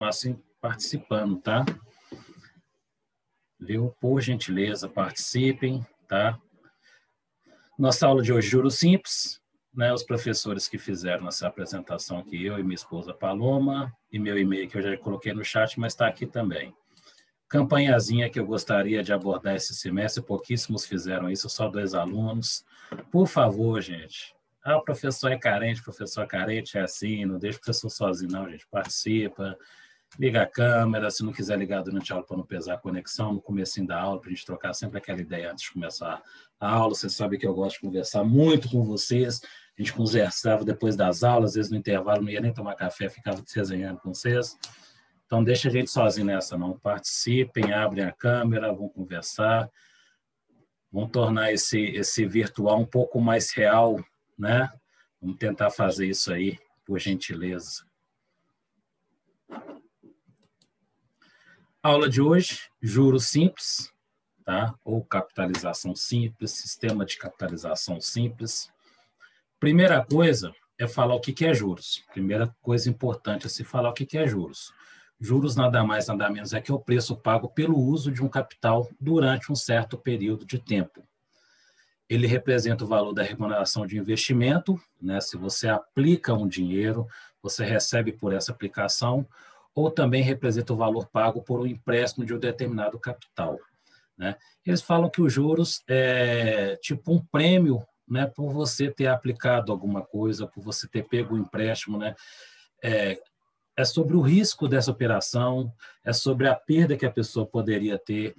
assim, participando, tá? Viu? Por gentileza, participem, tá? Nossa aula de hoje, juros simples, né? Os professores que fizeram essa apresentação aqui, eu e minha esposa Paloma, e meu e-mail que eu já coloquei no chat, mas está aqui também. Campanhazinha que eu gostaria de abordar esse semestre, pouquíssimos fizeram isso, só 2 alunos. Por favor, gente. Ah, o professor é carente, é assim, não deixa o professor sozinho, não, gente. Participa, liga a câmera, se não quiser ligar durante a aula para não pesar a conexão, no comecinho da aula, para a gente trocar sempre aquela ideia antes de começar a aula. Você sabe que eu gosto de conversar muito com vocês. A gente conversava depois das aulas, às vezes no intervalo, não ia nem tomar café, ficava desenhando com vocês. Então, deixa a gente sozinho nessa, não. Participem, abrem a câmera, vão conversar, vão tornar esse virtual um pouco mais real, né? Vamos tentar fazer isso aí, por gentileza. Aula de hoje, juros simples, tá? Ou capitalização simples, sistema de capitalização simples. Primeira coisa é falar o que é juros. Primeira coisa importante é se falar o que é juros. Juros nada mais, nada menos é que é o preço pago pelo uso de um capital durante um certo período de tempo. Ele representa o valor da remuneração de investimento, né? Se você aplica um dinheiro, você recebe por essa aplicação, ou também representa o valor pago por um empréstimo de um determinado capital, né? Eles falam que os juros é tipo um prêmio, né, por você ter aplicado alguma coisa, por você ter pego o empréstimo, né? É sobre o risco dessa operação, é sobre a perda que a pessoa poderia ter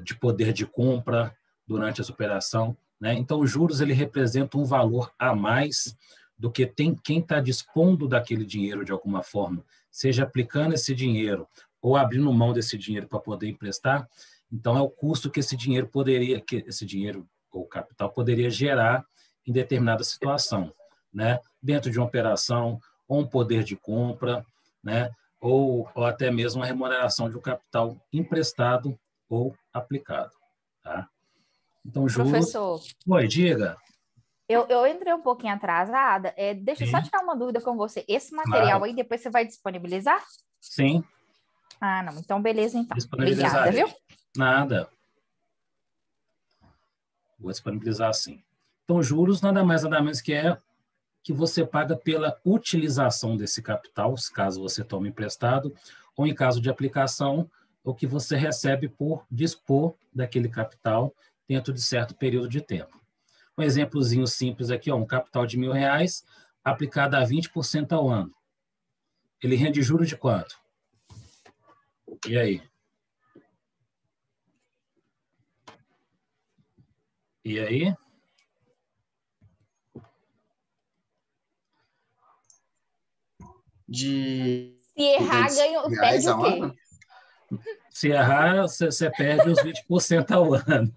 de poder de compra durante essa operação, né? Então, os juros ele representa um valor a mais do que tem quem está dispondo daquele dinheiro de alguma forma, seja aplicando esse dinheiro ou abrindo mão desse dinheiro para poder emprestar. Então, é o custo que esse dinheiro ou capital poderia gerar em determinada situação, né? Dentro de uma operação, ou um poder de compra, né? Ou até mesmo a remuneração de um capital emprestado ou aplicado, tá? Então, juros... Professor, Oi, diga. eu entrei um pouquinho atrasada. Deixa eu só Sim, tirar uma dúvida com você. Esse material claro. aí, depois você vai disponibilizar? Sim, Ah, não. Então, beleza, então. Obrigada, disponibilizarei. viu? Nada. Vou disponibilizar sim. Então, juros nada mais nada menos que é que você paga pela utilização desse capital, caso você tome emprestado, ou em caso de aplicação, o que você recebe por dispor daquele capital dentro de certo período de tempo. Um exemplozinho simples aqui, ó, um capital de R$1.000 aplicado a 20% ao ano. Ele rende juros de quanto? E aí? E aí? De Se errar, perde o quê? Se errar, você perde os 20% ao ano.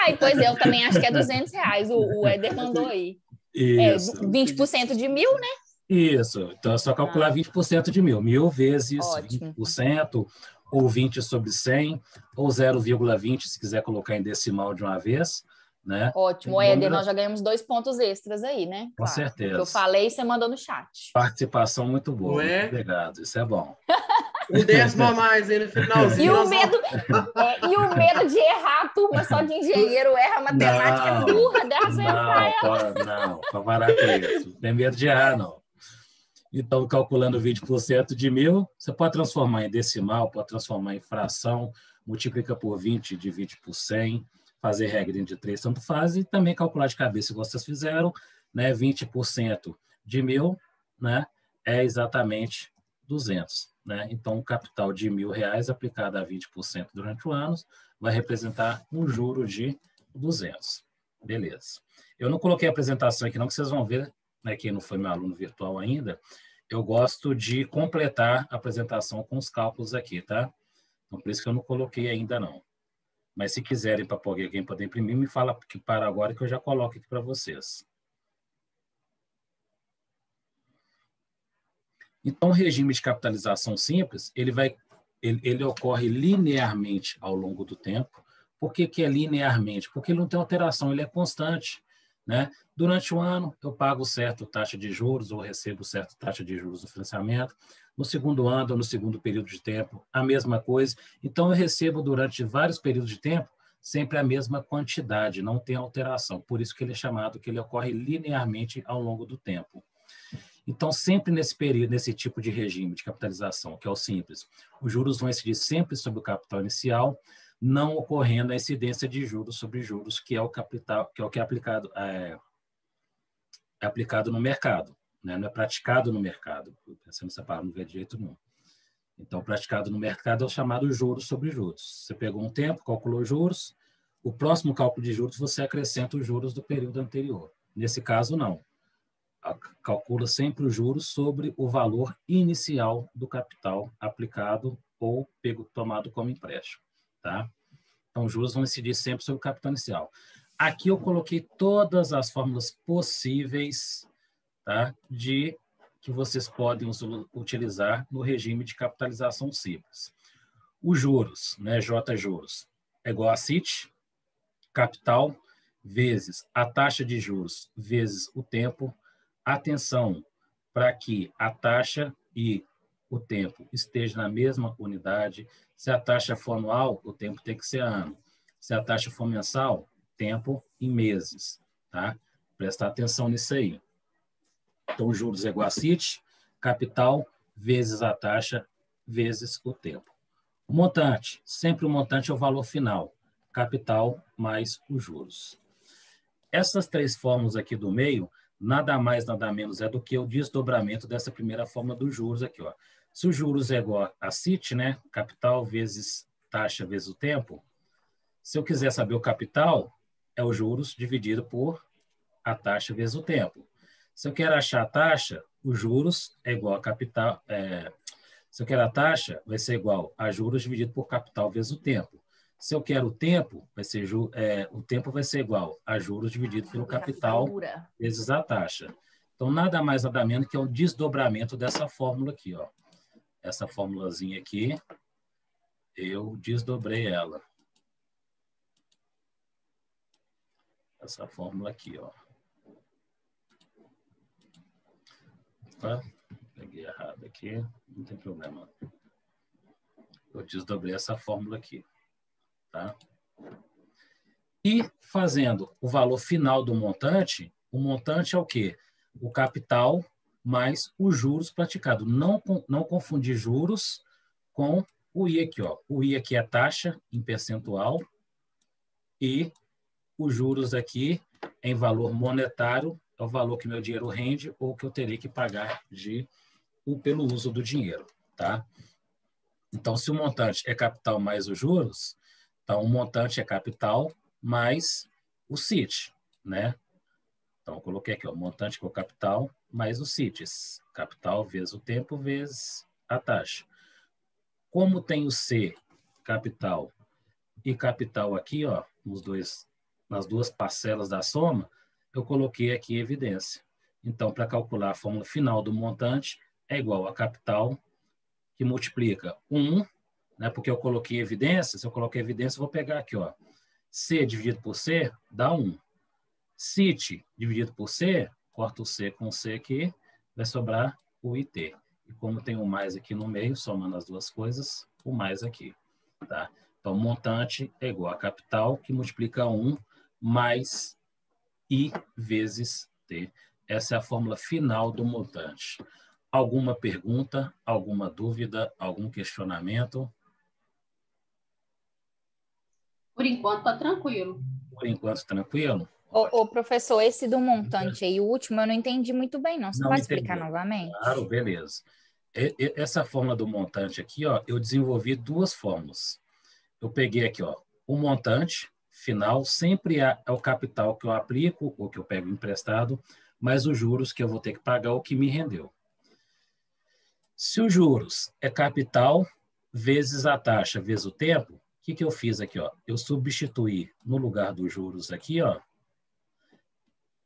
Ai, pois eu também acho que é R$200. O Éder mandou aí. Isso. 20% de 1.000, né? Isso. Então, é só calcular 20% de 1.000. 1.000 vezes Ótimo. 20%, ou 20 sobre 100, ou 0,20, se quiser colocar em decimal de uma vez, né? Ótimo, Éder, nós já ganhamos 2 pontos extras aí, né? Com certeza. O que eu falei, você mandou no chat. Participação muito boa. Muito obrigado. Isso é bom. Um décimo a mais aí no finalzinho. E o medo de errar, a turma só de engenheiro erra, matemática é burra, não, para parar com isso. Não tem medo de errar, não. Então, calculando 20% de 1.000, você pode transformar em decimal, pode transformar em fração, multiplica por 20, divide por 100, fazer regrinha de 3, tanto faz, e também calcular de cabeça, igual vocês fizeram, né? 20% de 1.000, né? É exatamente 200. Né? Então, um capital de R$1.000 aplicado a 20% durante o ano vai representar um juro de 200. Beleza. Eu não coloquei a apresentação aqui não, que vocês vão ver, né, quem não foi meu aluno virtual ainda, eu gosto de completar a apresentação com os cálculos aqui, tá? Então, por isso que eu não coloquei ainda não. Mas se quiserem para alguém poder imprimir, me fala que para agora que eu já coloco aqui para vocês. Então, o regime de capitalização simples, ele ocorre linearmente ao longo do tempo. Por que é linearmente? Porque ele não tem alteração, ele é constante. né? Durante o ano, eu pago certa taxa de juros ou recebo certa taxa de juros do financiamento. No segundo ano ou no segundo período de tempo, a mesma coisa. Então, eu recebo durante vários períodos de tempo sempre a mesma quantidade, não tem alteração. Por isso que ele é chamado, que ele ocorre linearmente ao longo do tempo. Então, sempre nesse período, nesse tipo de regime de capitalização, que é o simples, os juros vão incidir sempre sobre o capital inicial, não ocorrendo a incidência de juros sobre juros, que é o capital, que é o que é aplicado no mercado, né? Não é praticado no mercado. Pensando nessa palavra, não vê de jeito nenhum. Então, praticado no mercado é o chamado juros sobre juros. Você pegou um tempo, calculou juros, o próximo cálculo de juros você acrescenta os juros do período anterior. Nesse caso, não. Calcula sempre os juros sobre o valor inicial do capital aplicado ou tomado como empréstimo, tá? Então, os juros vão incidir sempre sobre o capital inicial. Aqui eu coloquei todas as fórmulas possíveis, tá? Que vocês podem utilizar no regime de capitalização simples. Os juros, né, J-juros, é igual a CIT, capital, vezes a taxa de juros, vezes o tempo. Atenção para que a taxa e o tempo estejam na mesma unidade. Se a taxa for anual, o tempo tem que ser ano. Se a taxa for mensal, tempo em meses, tá? Prestar atenção nisso aí. Então, juros é igual a CIT, capital vezes a taxa vezes o tempo. O montante, sempre o montante é o valor final, capital mais os juros. Essas três fórmulas aqui do meio, nada mais, nada menos é do que o desdobramento dessa primeira fórmula dos juros aqui, ó. Se os juros é igual a CIT, né, capital vezes taxa vezes o tempo, se eu quiser saber o capital, é os juros dividido por a taxa vezes o tempo. Se eu quero achar a taxa, os juros é igual a capital. Se eu quero a taxa, vai ser igual a juros dividido por capital vezes o tempo. Se eu quero o tempo, o tempo vai ser igual a juros dividido pelo capital vezes a taxa. Então, nada mais, nada menos que é o desdobramento dessa fórmula aqui, ó. Essa fórmulazinha aqui, eu desdobrei ela. Essa fórmula aqui, ó. Opa, peguei errado aqui, não tem problema. Eu desdobrei essa fórmula aqui, tá? E fazendo o valor final do montante, o montante é o quê? O capital mais os juros praticados. Não confundir juros com o I aqui, ó. O I aqui é taxa em percentual e os juros aqui em valor monetário é o valor que meu dinheiro rende ou que eu terei que pagar pelo uso do dinheiro, tá? Então, se o montante é capital mais os juros, então o montante é capital mais o CIT, né? Então, eu coloquei aqui, ó, montante que é o capital mais os CITs. Capital vezes o tempo vezes a taxa. Como tem o C, capital, e capital aqui, ó, nas duas parcelas da soma, eu coloquei aqui evidência. Então, para calcular a fórmula final do montante, é igual a capital, que multiplica 1, né, porque eu coloquei evidência. Se eu coloquei evidência, eu vou pegar aqui, ó, C dividido por C dá 1. CIT dividido por C, corta o C com o C aqui, vai sobrar o IT. E como tem um mais aqui no meio, somando as duas coisas, o mais aqui, tá? Então, montante é igual a capital, que multiplica 1 mais I vezes T. Essa é a fórmula final do montante. Alguma pergunta, alguma dúvida, algum questionamento? Por enquanto, está tranquilo. Por enquanto, tranquilo? Ô, professor, esse do montante aí, o último, eu não entendi muito bem, não. Você Não pode entendi. explicar novamente? Claro, beleza. Essa fórmula do montante aqui, ó, eu desenvolvi duas fórmulas. Eu peguei aqui, ó, o montante final sempre é o capital que eu aplico ou que eu pego emprestado, mais os juros que eu vou ter que pagar o que me rendeu. Se os juros é capital vezes a taxa vezes o tempo, o que eu fiz aqui, ó? Eu substituí no lugar dos juros aqui, ó,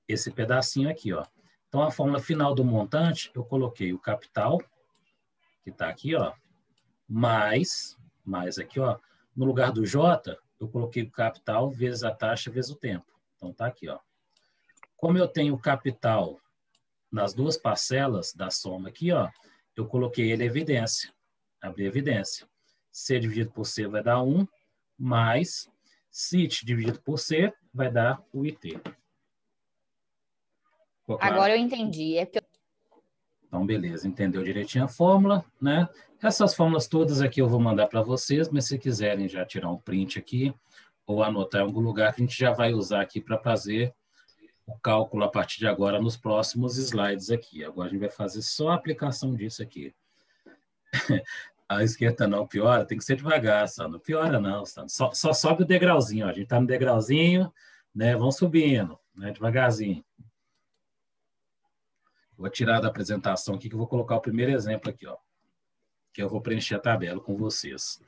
esse pedacinho aqui, ó. Então, a fórmula final do montante, eu coloquei o capital, que está aqui, ó, mais aqui, ó, no lugar do J, eu coloquei o capital vezes a taxa vezes o tempo. Então, tá aqui, ó. Como eu tenho capital nas duas parcelas da soma aqui, ó, eu coloquei ele em evidência. Abri a evidência. C dividido por C vai dar 1, mais CIT dividido por C vai dar o IT. Ficou claro? Agora eu entendi. É porque Então, beleza, entendeu direitinho a fórmula, né? Essas fórmulas todas aqui eu vou mandar para vocês, mas se quiserem já tirar um print aqui ou anotar em algum lugar que a gente já vai usar aqui para fazer o cálculo a partir de agora nos próximos slides aqui. Agora a gente vai fazer só a aplicação disso aqui. A esquerda não piora, tem que ser devagar, Sandro. Não piora não, Sandro. Só sobe o degrauzinho, ó. A gente está no degrauzinho, né? Vamos subindo, né? Devagarzinho. Vou tirar da apresentação aqui, que eu vou colocar o primeiro exemplo aqui, ó. Que eu vou preencher a tabela com vocês.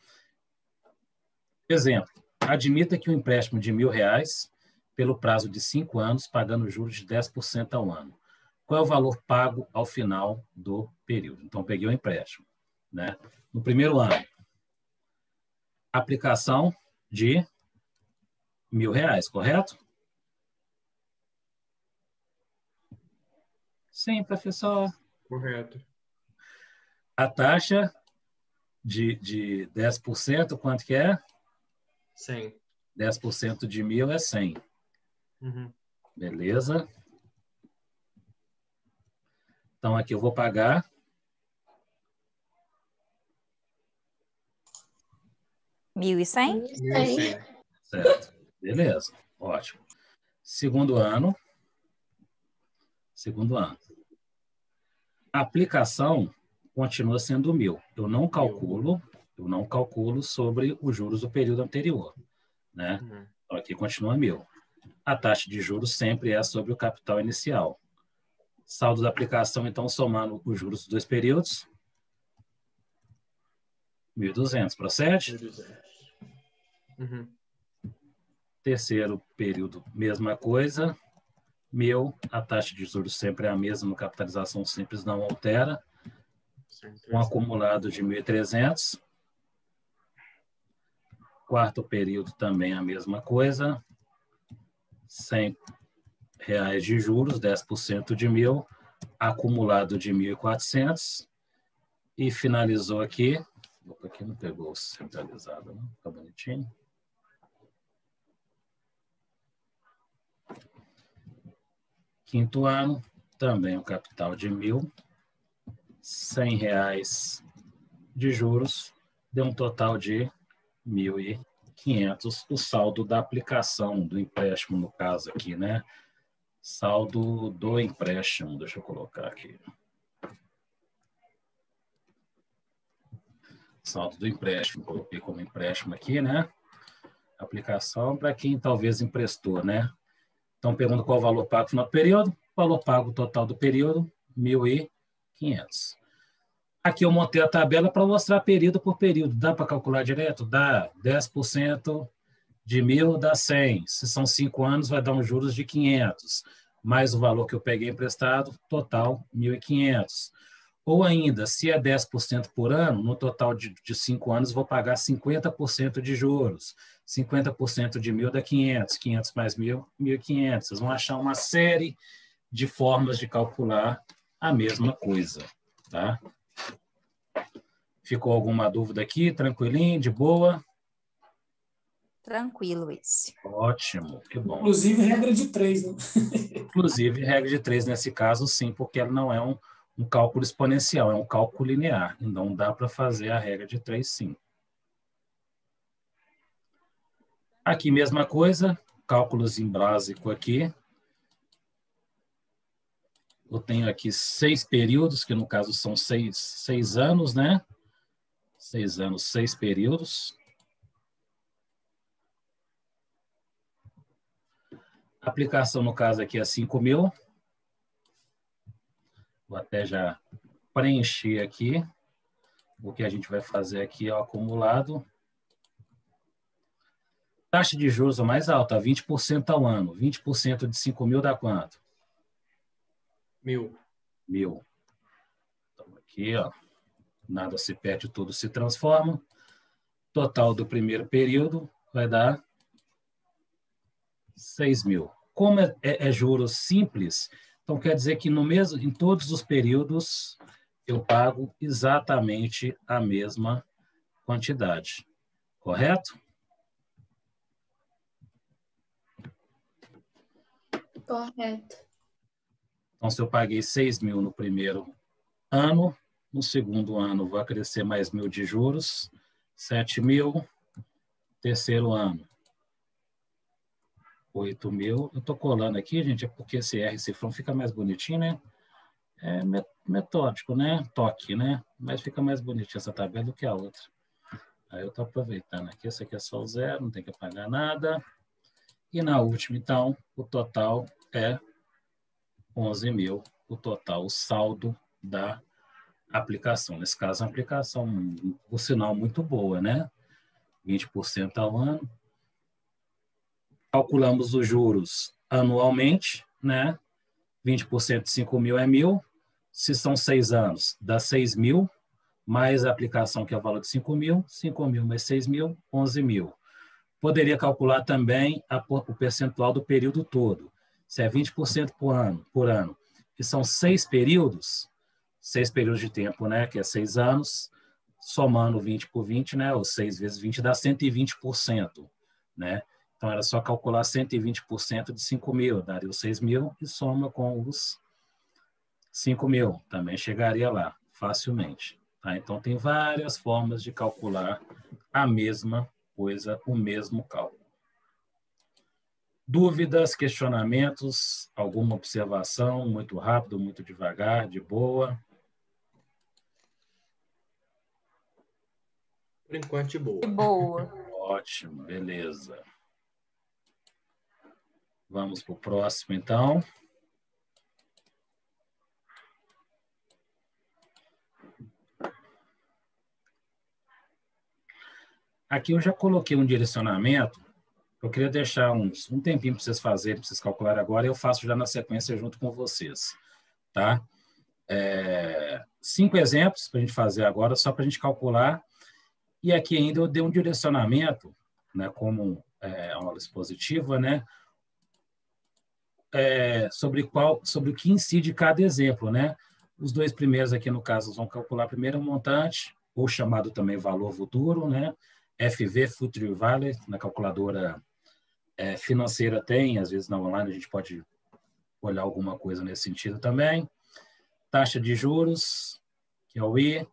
Exemplo. Admita que um empréstimo de R$1.000 pelo prazo de 5 anos, pagando juros de 10% ao ano. Qual é o valor pago ao final do período? Então, peguei o empréstimo, né? No primeiro ano, aplicação de R$1.000, correto? Sim, professor. Correto. A taxa de 10%, quanto que é? 100. 10% de 1.000 é 100. Uhum. Beleza? Então, aqui eu vou pagar 1.100? 1.100. certo. Beleza, ótimo. Segundo ano. A aplicação continua sendo 1.000. Eu não calculo sobre os juros do período anterior, né? Uhum. Então, aqui continua 1.000. A taxa de juros sempre é sobre o capital inicial. Saldo da aplicação, então, somando os juros dos dois períodos, 1.200, procede? 1.200. Uhum. Terceiro Terceiro período, mesma coisa, 1.000, a taxa de juros sempre é a mesma, capitalização simples não altera, um acumulado de 1.300. Quarto período também a mesma coisa, R$100 de juros, 10% de 1.000, acumulado de 1.400, e finalizou aqui, opa, aqui não pegou centralizado, não, tá bonitinho. Quinto ano, também o capital de 1.000, R$100 de juros, deu um total de 1.500, o saldo da aplicação do empréstimo, no caso aqui, né? Saldo do empréstimo, deixa eu colocar aqui. Saldo do empréstimo, coloquei como empréstimo aqui, né? Aplicação para quem talvez emprestou, né? Então, pergunta qual o valor pago no final do período. Valor pago total do período, 1.500. Aqui eu montei a tabela para mostrar período por período. Dá para calcular direto? Dá. 10% de 1.000 dá 100. Se são 5 anos, vai dar uns juros de 500. Mais o valor que eu peguei emprestado, total 1.500. Ou ainda, se é 10% por ano, no total de 5 anos, vou pagar 50% de juros. 50% de 1.000 dá 500. 500 mais 1.000, 1.500. Vocês vão achar uma série de formas de calcular a mesma coisa, tá? Ficou alguma dúvida aqui? Tranquilinho, de boa? Tranquilo esse. Ótimo, que bom. Inclusive, regra de 3, né? Inclusive, regra de 3 nesse caso, sim, porque ela não é um cálculo exponencial, é um cálculo linear. Então, dá para fazer a regra de 3, sim. Aqui, mesma coisa, cálculos em básico aqui. Eu tenho aqui 6 períodos, que no caso são 6 anos, né? 6 anos, 6 períodos. A aplicação, no caso aqui, é 5.000. Vou até já preencher aqui. O que a gente vai fazer aqui é o acumulado. Taxa de juros mais alta, 20% ao ano. 20% de 5.000 dá quanto? 1.000. 1.000. Então, aqui, ó. Nada se perde, tudo se transforma. Total do primeiro período vai dar 6.000. Como é juros simples, então quer dizer que em todos os períodos eu pago exatamente a mesma quantidade. Correto? Correto. Então, se eu paguei 6.000 no primeiro ano, no segundo ano vai crescer mais 1.000 de juros, 7.000, terceiro ano, 8.000. Eu estou colando aqui, gente, é porque esse R cifrão fica mais bonitinho, né? É metódico, né? Toque, né? Mas fica mais bonitinha essa tabela do que a outra. Aí eu estou aproveitando aqui, esse aqui é só o zero, não tem que pagar nada. E na última, então, o total é 11.000, o total, o saldo da aplicação. Nesse caso, uma aplicação, por sinal, muito boa, né? 20% ao ano. Calculamos os juros anualmente, né? 20% de 5.000 é 1.000. Se são 6 anos, dá 6.000, mais a aplicação, que é o valor de 5.000, 5.000 mais 6.000, 11.000. Poderia calcular também o percentual do período todo. Se é 20% por ano, que são 6 períodos de tempo, né? Que é 6 anos, somando 20 por 20, né? Ou 6 vezes 20 dá 120%, né? Então, era só calcular 120% de 5.000, daria os 6.000 e soma com os 5.000. Também chegaria lá, facilmente. Tá? Então, tem várias formas de calcular a mesma coisa, o mesmo cálculo. Dúvidas, questionamentos, alguma observação, muito rápido, muito devagar, de boa? Por enquanto, de boa. De boa. Ótimo, beleza. Vamos para o próximo, então. Aqui eu já coloquei um direcionamento. Eu queria deixar um tempinho para vocês fazerem, para vocês calcularem agora, e eu faço já na sequência junto com vocês. Tá? 5 exemplos para a gente fazer agora, só para a gente calcular. E aqui ainda eu dei um direcionamento, né, como aula expositiva, né, sobre o que incide cada exemplo. Né? Os 2 primeiros aqui, no caso, vão calcular primeiro o montante, ou chamado também valor futuro, né? FV, Future Value, na calculadora financeira tem, às vezes na online a gente pode olhar alguma coisa nesse sentido também. Taxa de juros, que é o I,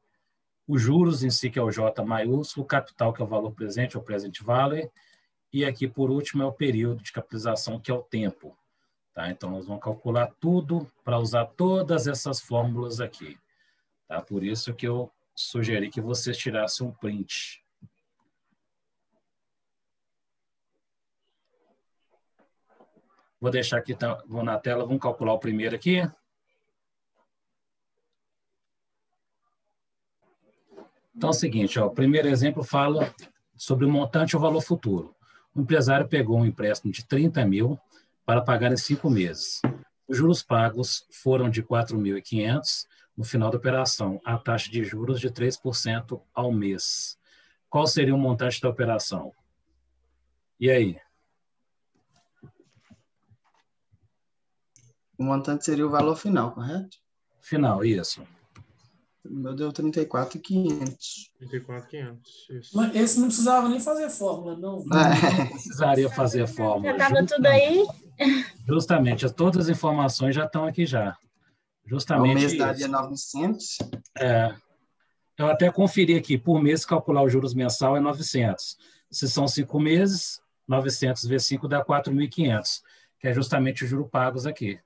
os juros em si, que é o J maiúsculo, o capital, que é o valor presente, ou present value, e aqui, por último, é o período de capitalização, que é o tempo. Tá? Então, nós vamos calcular tudo para usar todas essas fórmulas aqui. Tá? Por isso que eu sugeri que vocês tirassem um print. Vou deixar aqui, vou na tela, vamos calcular o primeiro aqui. Então, é o seguinte, ó, o primeiro exemplo fala sobre o montante e o valor futuro. O empresário pegou um empréstimo de 30.000 para pagar em 5 meses. Os juros pagos foram de 4.500 no final da operação, a taxa de juros de 3% ao mês. Qual seria o montante da operação? E aí? O montante seria o valor final, correto? Final, isso. O meu deu 34.500. 34.500, isso. Mas esse não precisava nem fazer fórmula, não. Não precisaria fazer a fórmula. Já estava tudo aí. Justamente, todas as informações já estão aqui já. O Justamente mês isso. daria 900. Eu até conferi aqui, por mês, calcular os juros mensal é 900. Se são 5 meses, 900 vezes 5 dá 4.500, que é justamente os juros pagos aqui.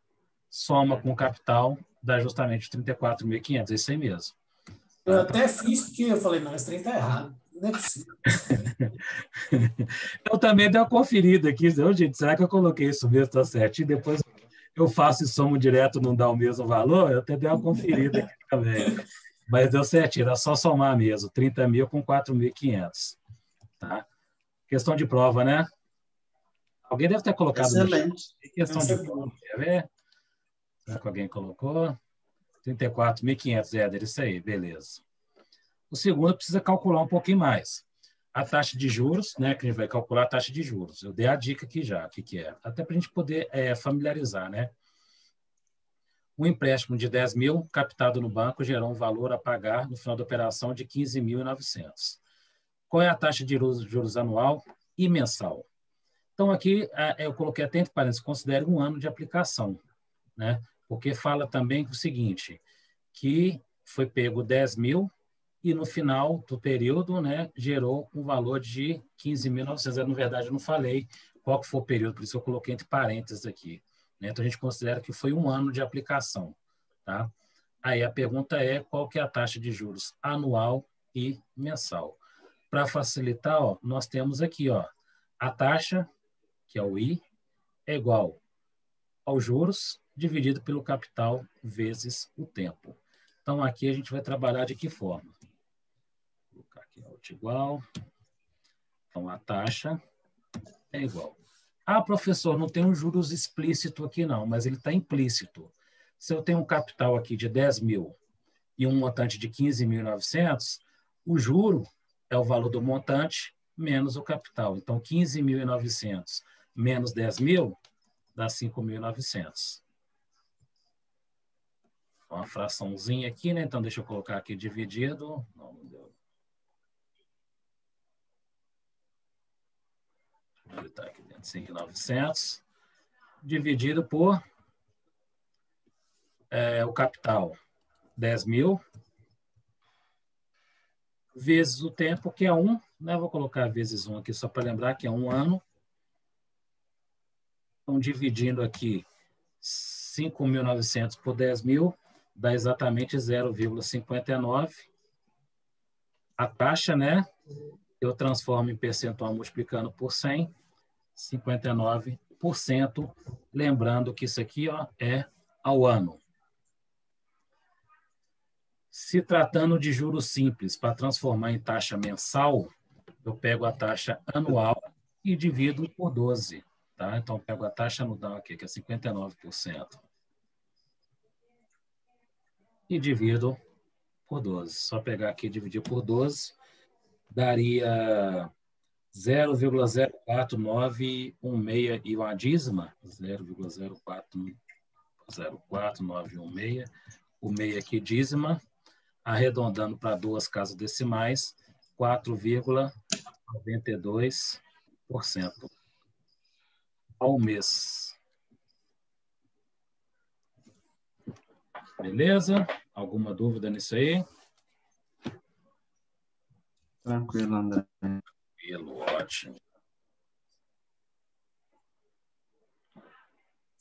Soma com o capital, dá justamente 34.500, isso aí mesmo. Eu até fiz, porque eu falei, não, esse trem tá errado. Não é possível. Eu também dei uma conferida aqui, gente, será que eu coloquei isso mesmo, tá certo? E depois eu faço e somo direto, não dá o mesmo valor? Eu até dei uma conferida aqui também. Mas deu certinho, era só somar mesmo, 30.000 com 4.500. Tá? Questão de prova, né? Alguém deve ter colocado Excelente. Questão de prova, quer ver? Será que alguém colocou? 34.500, Éder, isso aí, beleza. O segundo precisa calcular um pouquinho mais. a taxa de juros, né, que a gente vai calcular a taxa de juros. Eu dei a dica aqui já, o que é. Até para a gente poder familiarizar, né? Um empréstimo de 10 mil captado no banco gerou um valor a pagar no final da operação de 15.900. Qual é a taxa de juros anual e mensal? Então, aqui eu coloquei até entre parênteses, considere um ano de aplicação, né? Porque fala também o seguinte, que foi pego 10 mil e no final do período, né, gerou um valor de 15.900. Na verdade, eu não falei qual que foi o período, por isso eu coloquei entre parênteses aqui. Né? Então, a gente considera que foi um ano de aplicação. Tá? Aí a pergunta é qual que é a taxa de juros anual e mensal. Para facilitar, ó, nós temos aqui ó, a taxa, que é o I, é igual aos juros dividido pelo capital vezes o tempo. Então, aqui a gente vai trabalhar de que forma? Vou colocar aqui out igual. Então, a taxa é igual. Ah, professor, não tem um juros explícito aqui não, mas ele está implícito. Se eu tenho um capital aqui de 10 mil e um montante de 15.900, o juro é o valor do montante menos o capital. Então, 15.900 menos 10 mil dá 5.900. Uma fraçãozinha aqui, né? Então, deixa eu colocar aqui dividido. Não deu. Está aqui dentro, 5.900, dividido por o capital, 10 mil, vezes o tempo, que é 1, né? Vou colocar vezes 1 aqui só para lembrar que é 1 ano. Então, dividindo aqui 5.900 por 10 mil, dá exatamente 0,59. A taxa, né? Eu transformo em percentual multiplicando por 100, 59%. Lembrando que isso aqui ó, é ao ano. Se tratando de juros simples, para transformar em taxa mensal, eu pego a taxa anual e divido por 12. Tá? Então, eu pego a taxa anual aqui, que é 59%. E divido por 12. Só pegar aqui e dividir por 12, daria 0,04916 e uma dízima, 0,04916, o meio aqui dízima, arredondando para duas casas decimais, 4,92% ao mês. Beleza? Alguma dúvida nisso aí? Tranquilo, André. Tranquilo, ótimo.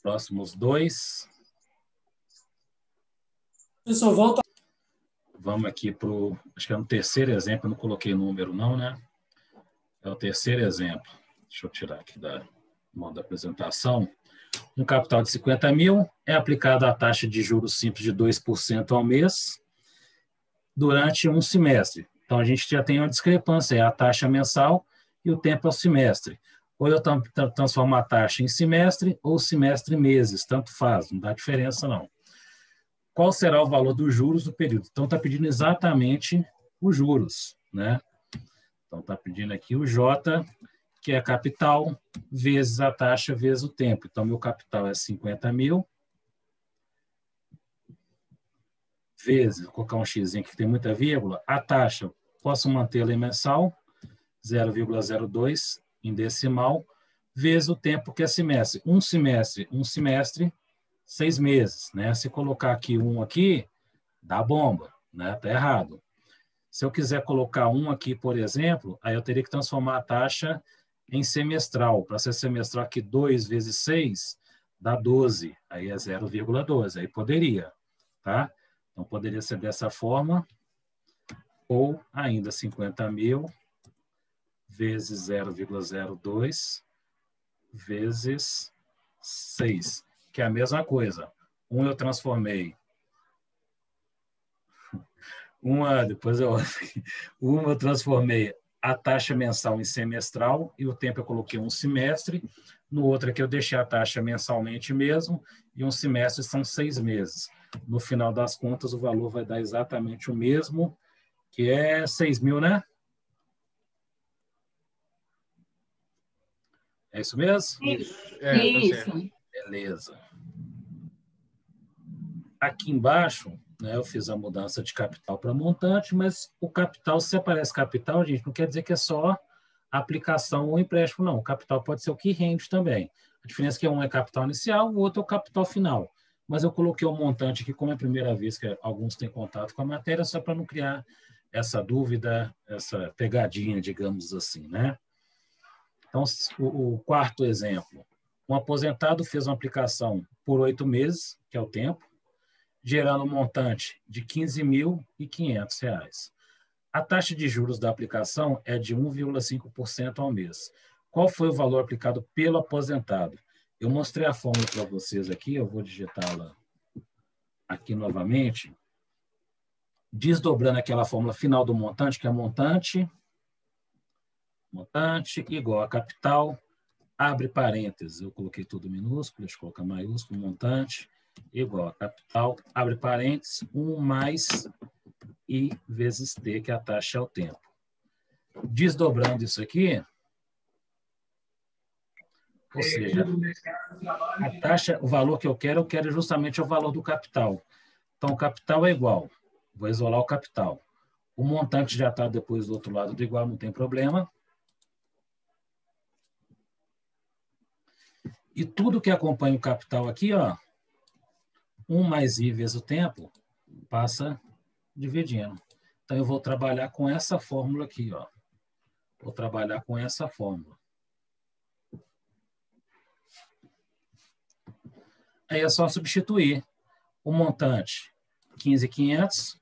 Próximos dois. Professor, volta. Vamos aqui para o... Acho que é no terceiro exemplo, eu não coloquei número não, né? É o terceiro exemplo. Deixa eu tirar aqui da modo da apresentação. Um capital de 50 mil é aplicada a taxa de juros simples de 2% ao mês durante um semestre. Então, a gente já tem uma discrepância, é a taxa mensal e o tempo ao semestre. Ou eu transformo a taxa em semestre ou semestre em meses, tanto faz, não dá diferença não. Qual será o valor dos juros do período? Então, está pedindo exatamente os juros, né? Então, está pedindo aqui o J, que é capital, vezes a taxa, vezes o tempo. Então, meu capital é 50 mil, vezes, vou colocar um x que tem muita vírgula, a taxa, posso mantê-la em mensal, 0,02 em decimal, vezes o tempo que é semestre. Um semestre, 6 meses, né? Se colocar aqui um aqui, dá bomba, né? Tá errado. Se eu quiser colocar um aqui, por exemplo, aí eu teria que transformar a taxa em semestral. Para ser semestral aqui, 2 vezes 6 dá 12, aí é 0,12, aí poderia, tá? Então, poderia ser dessa forma, ou ainda 50 mil vezes 0,02 vezes 6, que é a mesma coisa. Um eu transformei. Depois eu transformei a taxa mensal em semestral e o tempo eu coloquei um semestre. No outro aqui eu deixei a taxa mensalmente mesmo e um semestre são 6 meses. No final das contas, o valor vai dar exatamente o mesmo, que é 6 mil, né? É isso mesmo? Isso. Tá Isso. certo. Beleza. Aqui embaixo, né, eu fiz a mudança de capital para montante, mas o capital, se aparece capital, gente, não quer dizer que é só aplicação ou empréstimo, não. O capital pode ser o que rende também. A diferença é que um é capital inicial, o outro é o capital final. Mas eu coloquei o montante aqui, como é a primeira vez que alguns têm contato com a matéria, só para não criar essa dúvida, essa pegadinha, digamos assim, né? Então, o quarto exemplo. Um aposentado fez uma aplicação por 8 meses, que é o tempo, gerando um montante de R$ 15.500. A taxa de juros da aplicação é de 1,5% ao mês. Qual foi o valor aplicado pelo aposentado? Eu mostrei a fórmula para vocês aqui, eu vou digitá-la aqui novamente, desdobrando aquela fórmula final do montante, que é montante igual a capital, abre parênteses, eu coloquei tudo minúsculo, deixa eu colocar maiúsculo, montante igual a capital, abre parênteses, 1 mais I vezes T, que a taxa é o tempo. Desdobrando isso aqui, ou seja, a taxa, o valor que eu quero justamente o valor do capital. Então, o capital é igual, vou isolar o capital. O montante já está depois do outro lado do igual, não tem problema. E tudo que acompanha o capital aqui, ó, 1 mais I vezes o tempo, passa dividindo. Então, eu vou trabalhar com essa fórmula aqui, ó. Vou trabalhar com essa fórmula. Aí é só substituir o montante 15.500.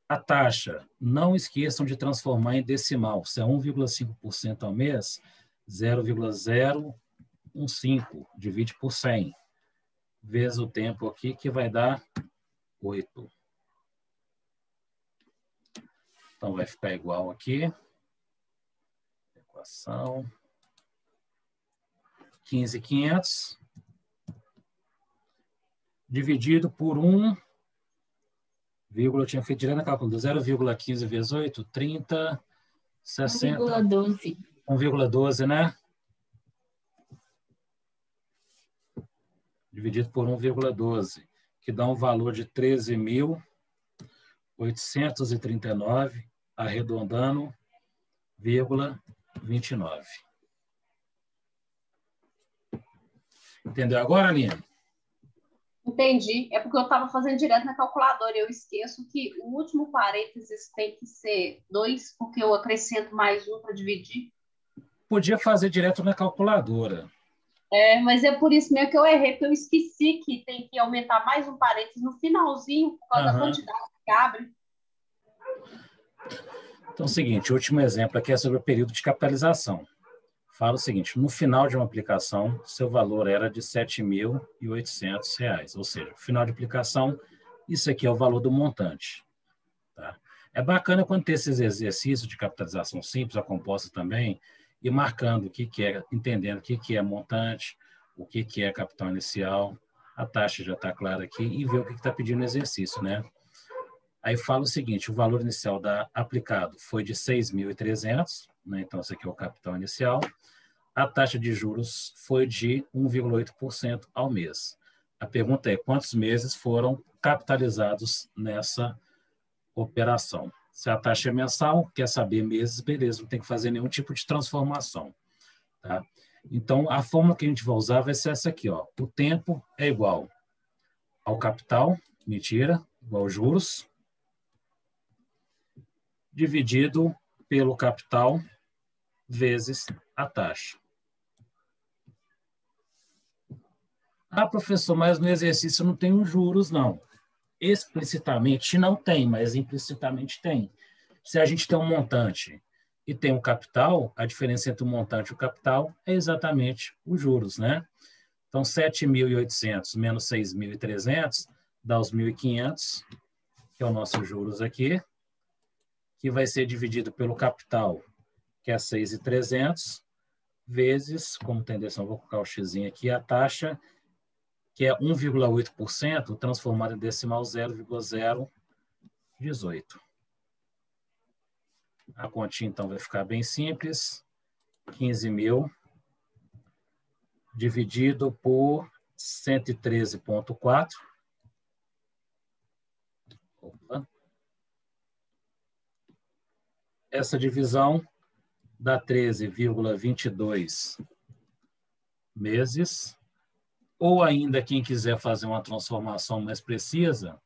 A taxa, não esqueçam de transformar em decimal. Se é 1,5% ao mês, 0,015 divide por 100. Vezes o tempo aqui, que vai dar 8. Então, vai ficar igual aqui. Equação. 15.500 dividido por 1, eu tinha feito direto na calculadora, 0,15 vezes 8, 30, 60. 1,12. 1,12, né? Dividido por 1,12, que dá um valor de 13.839, arredondando, 29. Entendeu agora, Aline? Entendi. É porque eu estava fazendo direto na calculadora. Eu esqueço que o último parênteses tem que ser 2, porque eu acrescento mais um para dividir. Podia fazer direto na calculadora. Mas é por isso mesmo que eu errei, porque eu esqueci que tem que aumentar mais um parênteses no finalzinho, por causa da quantidade que abre. Então, é o seguinte, o último exemplo aqui é sobre o período de capitalização. Fala o seguinte, no final de uma aplicação, seu valor era de R$ 7.800, ou seja, no final de aplicação, isso aqui é o valor do montante. Tá? É bacana quando tem esses exercícios de capitalização simples, a composta também, e marcando o que é, entendendo o que é montante, o que é capital inicial, a taxa já está clara aqui, e ver o que está pedindo no exercício, né? Aí fala o seguinte, o valor inicial aplicado foi de 6.300, né? Então, esse aqui é o capital inicial. A taxa de juros foi de 1,8% ao mês. A pergunta é, quantos meses foram capitalizados nessa operação? Se a taxa é mensal, quer saber meses, beleza, não tem que fazer nenhum tipo de transformação. Tá? Então, a fórmula que a gente vai usar vai ser essa aqui, ó. O tempo é igual ao capital, igual aos juros, dividido pelo capital vezes a taxa. Ah, professor, mas no exercício não tem os juros, não. Explicitamente não tem, mas implicitamente tem. Se a gente tem um montante e tem um capital, a diferença entre o montante e o capital é exatamente os juros, né? Então, 7.800 menos 6.300 dá os 1.500, que é o nosso juros aqui, que vai ser dividido pelo capital, que é 6.300, vezes, como tendência, eu vou colocar o xizinho aqui, a taxa, que é 1,8%, transformado em decimal 0,018. A continha, então, vai ficar bem simples. 15.000 dividido por 113,4. Opa. Essa divisão dá 13,22 meses. Ou ainda, quem quiser fazer uma transformação mais precisa,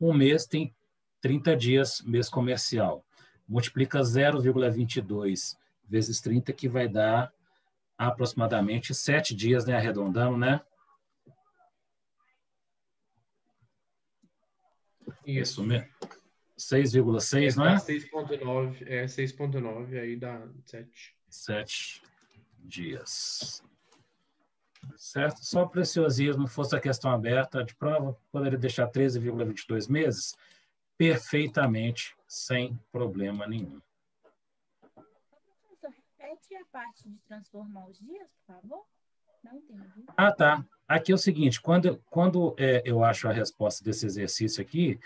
um mês tem 30 dias, mês comercial. Multiplica 0,22 vezes 30, que vai dar aproximadamente 7 dias, né? Arredondando, né? Isso mesmo. 6,6, não é? 6,9, 6,9, aí dá 7. 7 dias. Certo? Só o preciosismo, fosse a questão aberta de prova, poderia deixar 13,22 meses perfeitamente, sem problema nenhum. Professor, repete a parte de transformar os dias, por favor? Não entendi. Ah, tá. Aqui é o seguinte, quando eu acho a resposta desse exercício aqui,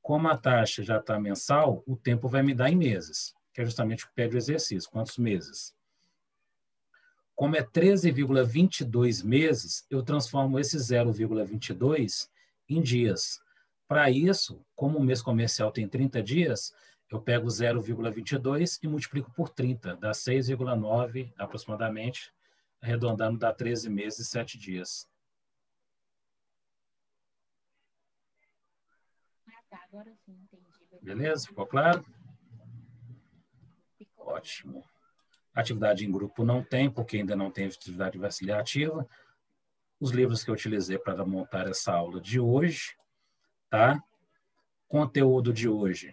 como a taxa já está mensal, o tempo vai me dar em meses, que é justamente o que pede o exercício. Quantos meses? Como é 13,22 meses, eu transformo esse 0,22 em dias. Para isso, como o mês comercial tem 30 dias, eu pego 0,22 e multiplico por 30, dá 6,9 aproximadamente, arredondando dá 13 meses e 7 dias. Ah, tá. Agora sim, entendi. Beleza? Ficou claro? Ótimo. Atividade em grupo não tem, porque ainda não tem atividade auxiliativa. Os livros que eu utilizei para montar essa aula de hoje, tá? Conteúdo de hoje.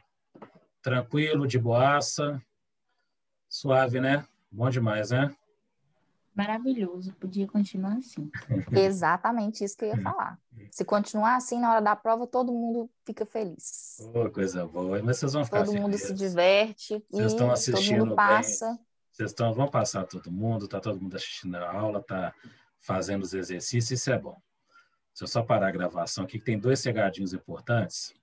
Tranquilo, de boaça, suave, né? Bom demais, né? Maravilhoso. Podia continuar assim. Exatamente isso que eu ia falar. Se continuar assim na hora da prova, todo mundo fica feliz. Oh, coisa boa. Mas vocês vão ficar Todo mundo se felizes. diverte Vocês estão e todo assistindo mundo bem. passa. Vão passar todo mundo, tá todo mundo assistindo a aula, tá fazendo os exercícios, isso é bom. Deixa eu só parar a gravação aqui, que tem 2 recadinhos importantes.